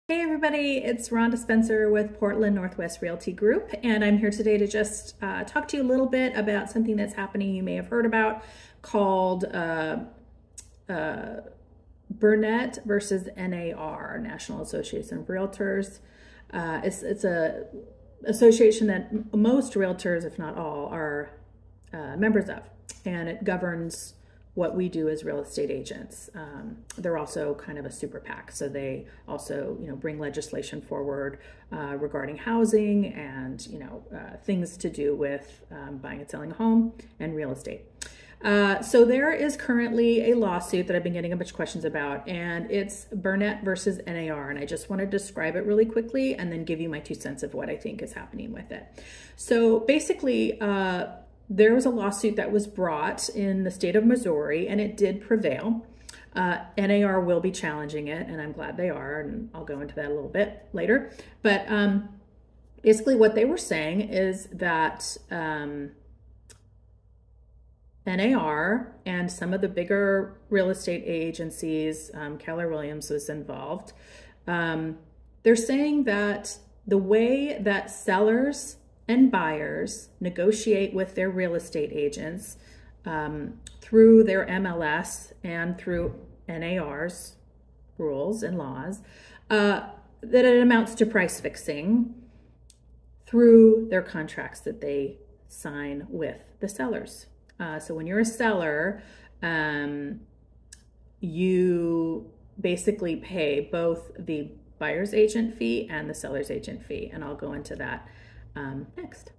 Hey everybody, it's Rhonda Spencer with Portland Northwest Realty Group, and I'm here today to just talk to you a little bit about something that's happening you may have heard about called Burnett versus NAR, National Association of Realtors. It's a association that most realtors, if not all, are members of, and it governs what we do as real estate agents. They're also kind of a super PAC, so they also, bring legislation forward regarding housing and, things to do with buying and selling a home and real estate. So there is currently a lawsuit that I've been getting a bunch of questions about, and it's Burnett versus NAR, and I just want to describe it really quickly and then give you my 2 cents of what I think is happening with it. So basically, there was a lawsuit that was brought in the state of Missouri, and it did prevail. NAR will be challenging it, and I'm glad they are, and I'll go into that a little bit later. But basically what they were saying is that NAR and some of the bigger real estate agencies, Keller Williams was involved, they're saying that the way that sellers and buyers negotiate with their real estate agents through their MLS and through NAR's rules and laws, that it amounts to price fixing through their contracts that they sign with the sellers. So when you're a seller, you basically pay both the buyer's agent fee and the seller's agent fee, and I'll go into that next.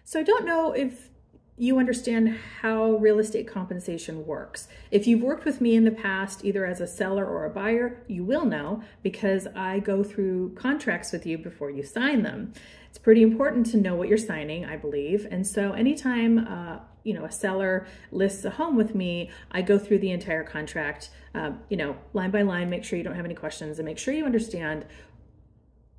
So I don't know if you understand how real estate compensation works. If you've worked with me in the past, either as a seller or a buyer, you will know, because I go through contracts with you before you sign them. It's pretty important to know what you're signing, I believe. And so anytime a seller lists a home with me, I go through the entire contract, line by line, make sure you don't have any questions, and make sure you understand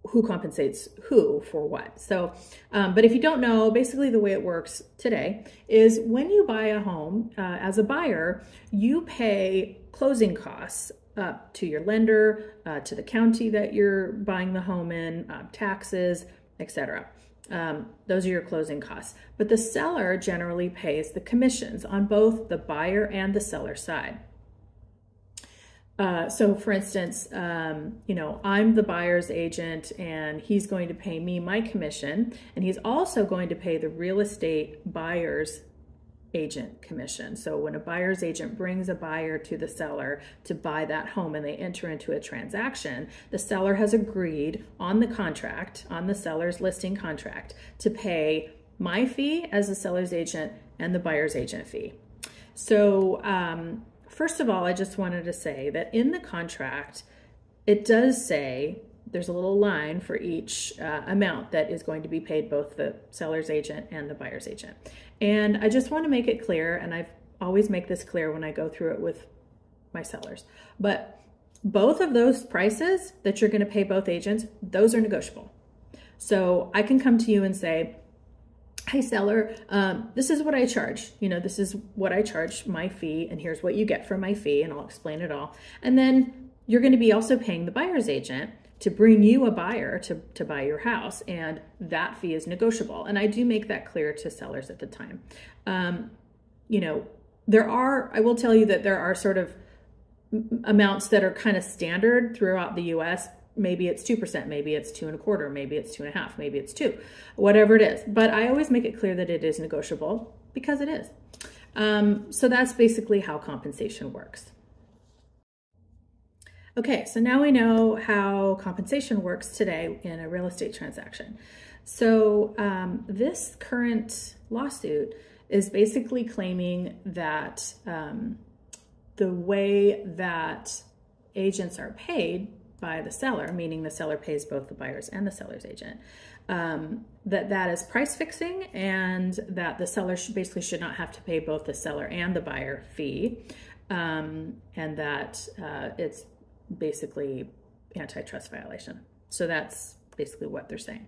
who compensates who for what. So, but if you don't know, basically the way it works today is when you buy a home as a buyer, you pay closing costs to your lender, to the county that you're buying the home in, taxes, etc. Those are your closing costs. But the seller generally pays the commissions on both the buyer and the seller side. So for instance, I'm the buyer's agent, and he's going to pay me my commission, and he's also going to pay the real estate buyer's agent commission. So when a buyer's agent brings a buyer to the seller to buy that home and they enter into a transaction, the seller has agreed on the contract, on the seller's listing contract, to pay my fee as the seller's agent and the buyer's agent fee. So, first of all, I just wanted to say that in the contract, it does say there's a little line for each amount that is going to be paid both the seller's agent and the buyer's agent. And I just want to make it clear, and I always make this clear when I go through it with my sellers, but both of those prices that you're going to pay both agents, those are negotiable. So I can come to you and say, hey seller, this is what I charge. This is what I charge my fee, and here's what you get for my fee, and I'll explain it all. And then you're going to be also paying the buyer's agent to bring you a buyer to buy your house, and that fee is negotiable. And I do make that clear to sellers at the time. I will tell you that there are sort of amounts that are kind of standard throughout the US. Maybe it's 2%, maybe it's 2.25%, maybe it's 2.5%, maybe it's 2%, whatever it is. But I always make it clear that it is negotiable, because it is. So that's basically how compensation works. Okay, so now we know how compensation works today in a real estate transaction. So this current lawsuit is basically claiming that the way that agents are paid by the seller, meaning the seller pays both the buyer's and the seller's agent, that is price fixing, and that the seller basically should not have to pay both the seller and the buyer fee, and that it's basically antitrust violation. So that's basically what they're saying.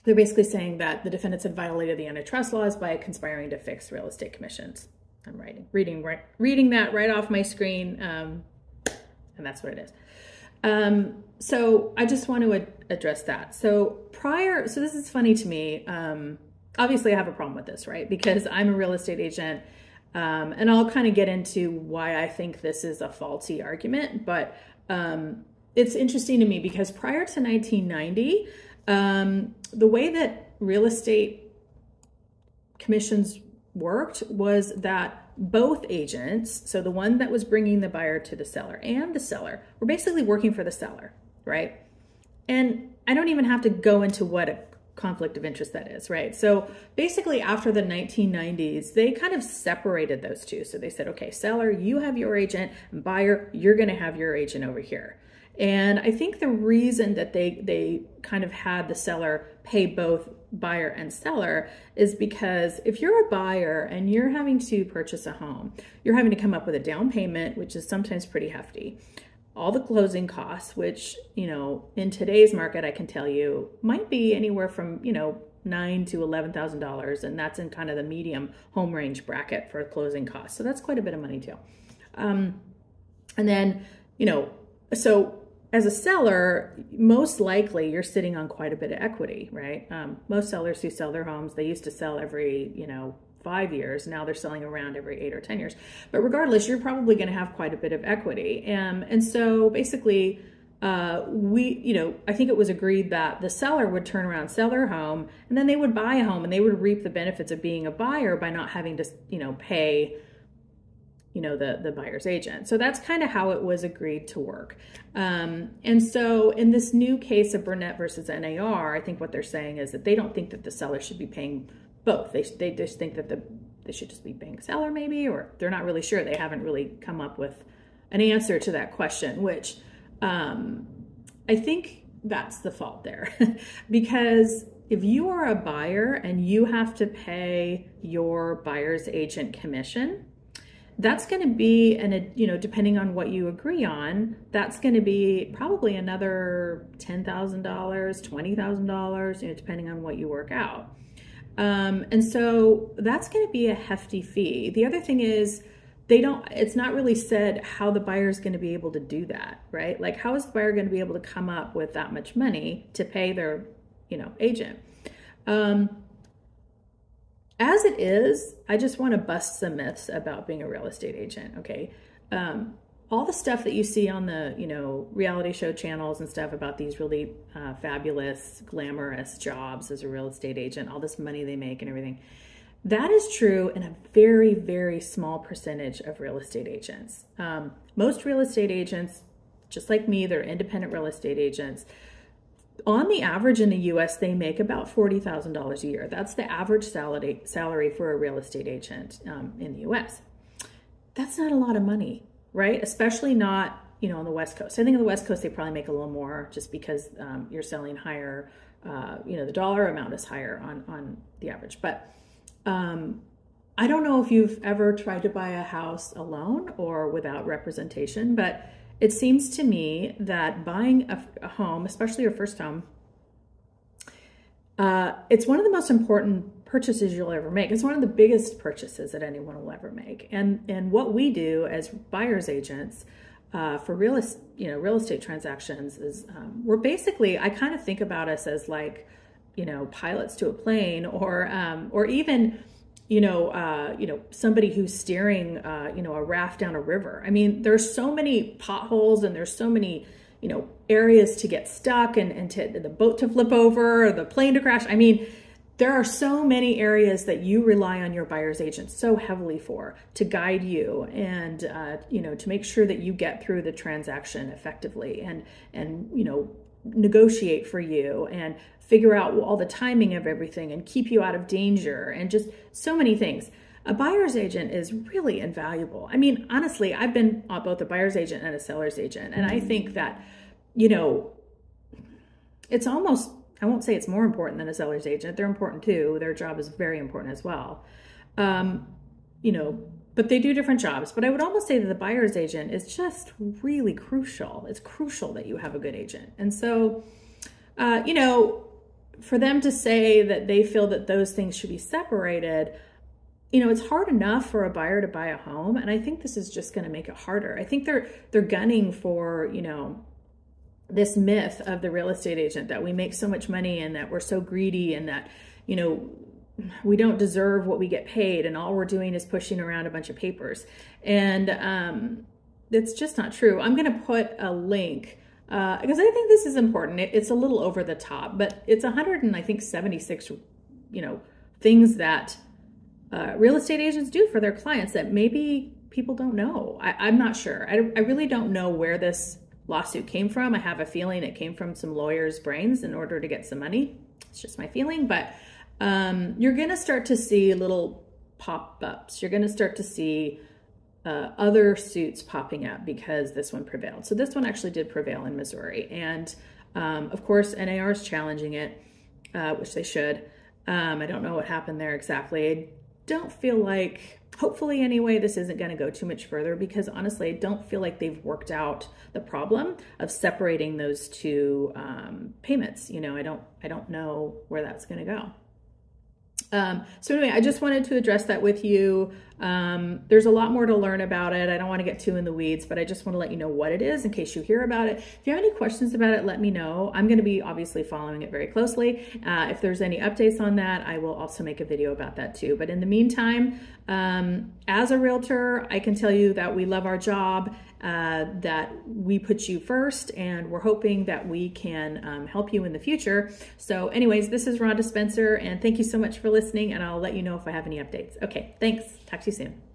They're basically saying that the defendants had violated the antitrust laws by conspiring to fix real estate commissions. I'm reading that right off my screen, and that's what it is. So I just want to address that. So this is funny to me. Obviously I have a problem with this, right? Because I'm a real estate agent, and I'll kind of get into why I think this is a faulty argument, but it's interesting to me because prior to 1990, the way that real estate commissions worked was that both agents, so the one that was bringing the buyer to the seller and the seller, were basically working for the seller, right? And I don't even have to go into what a conflict of interest that is, right? So basically after the 1990s, they kind of separated those two. So they said, okay, seller, you have your agent, and buyer, you're going to have your agent over here. And I think the reason that they kind of had the seller pay both buyer and seller is because if you're a buyer and you're having to purchase a home, you're having to come up with a down payment, which is sometimes pretty hefty. All the closing costs, which, you know, in today's market, I can tell you might be anywhere from, you know, $9,000 to $11,000. And that's in kind of the medium home range bracket for closing costs. So that's quite a bit of money too. And then, you know, so as a seller, most likely you're sitting on quite a bit of equity, right? Most sellers who sell their homes, they used to sell every, you know, 5 years. Now they're selling around every 8 or 10 years. But regardless, you're probably going to have quite a bit of equity. And so basically, I think it was agreed that the seller would turn around, sell their home, and then they would buy a home and they would reap the benefits of being a buyer by not having to, you know, pay, you know, the buyer's agent. So that's kind of how it was agreed to work. And so in this new case of Burnett versus NAR, I think what they're saying is that they don't think that the seller should be paying both. They just think that they should just be paying seller maybe, or they're not really sure. They haven't really come up with an answer to that question, which I think that's the fault there. Because if you are a buyer and you have to pay your buyer's agent commission, that's going to be, and you know, depending on what you agree on, that's going to be probably another $10,000, $20,000, you know, depending on what you work out. And so that's going to be a hefty fee. The other thing is it's not really said how the buyer is going to be able to do that, right? Like, how is the buyer going to be able to come up with that much money to pay their, you know, agent? As it is, I just want to bust some myths about being a real estate agent, okay? All the stuff that you see on the, you know, reality show channels and stuff about these really fabulous, glamorous jobs as a real estate agent, all this money they make and everything, that is true in a very, very small percentage of real estate agents. Most real estate agents, just like me, they're independent real estate agents. On the average in the US, they make about $40,000 a year. That's the average salary for a real estate agent in the US. That's not a lot of money, right? Especially not, you know, on the West Coast. I think on the West Coast, they probably make a little more just because you're selling higher, you know, the dollar amount is higher on the average. But I don't know if you've ever tried to buy a house alone or without representation, but it seems to me that buying a home, especially your first home, it's one of the most important purchases you'll ever make. It's one of the biggest purchases that anyone will ever make. And what we do as buyer's agents for real estate transactions is we're basically, I kind of think about us as like, you know, pilots to a plane, or even, you know, somebody who's steering, you know, a raft down a river. I mean, there's so many potholes and there's so many, you know, areas to get stuck and to the boat to flip over or the plane to crash. I mean, there are so many areas that you rely on your buyer's agent so heavily for to guide you and, you know, to make sure that you get through the transaction effectively and, you know, negotiate for you and figure out all the timing of everything and keep you out of danger and just so many things. A buyer's agent is really invaluable. I mean, honestly, I've been both a buyer's agent and a seller's agent. And I think that, you know, it's almost, I won't say it's more important than a seller's agent. They're important too. Their job is very important as well. You know, but they do different jobs. But I would almost say that the buyer's agent is just really crucial. It's crucial that you have a good agent. And so, you know, for them to say that they feel that those things should be separated, it's hard enough for a buyer to buy a home, and I think this is just going to make it harder. I think they're gunning for, this myth of the real estate agent that we make so much money and that we're so greedy and that, we don't deserve what we get paid and all we're doing is pushing around a bunch of papers. And that's just not true. I'm going to put a link because I think this is important. It's a little over the top, but it's 176, things that real estate agents do for their clients that maybe people don't know. I'm not sure. I really don't know where this lawsuit came from. I have a feeling it came from some lawyers' brains in order to get some money. It's just my feeling, but you're going to start to see little pop-ups. You're going to start to see other suits popping up because this one prevailed. So this one actually did prevail in Missouri. And of course, NAR is challenging it, which they should. I don't know what happened there exactly. I don't feel like, hopefully anyway, this isn't going to go too much further because honestly, I don't feel like they've worked out the problem of separating those two payments. I don't know where that's going to go. So anyway, I just wanted to address that with you. There's a lot more to learn about it. I don't want to get too in the weeds, but I just want to let you know what it is in case you hear about it. If you have any questions about it, let me know. I'm going to be obviously following it very closely. If there's any updates on that, I will also make a video about that too. But in the meantime, as a realtor, I can tell you that we love our job, that we put you first, and we're hoping that we can help you in the future. So anyways, this is Rhonda Spencer, and thank you so much for listening, and I'll let you know if I have any updates. Okay, thanks. Talk to you soon.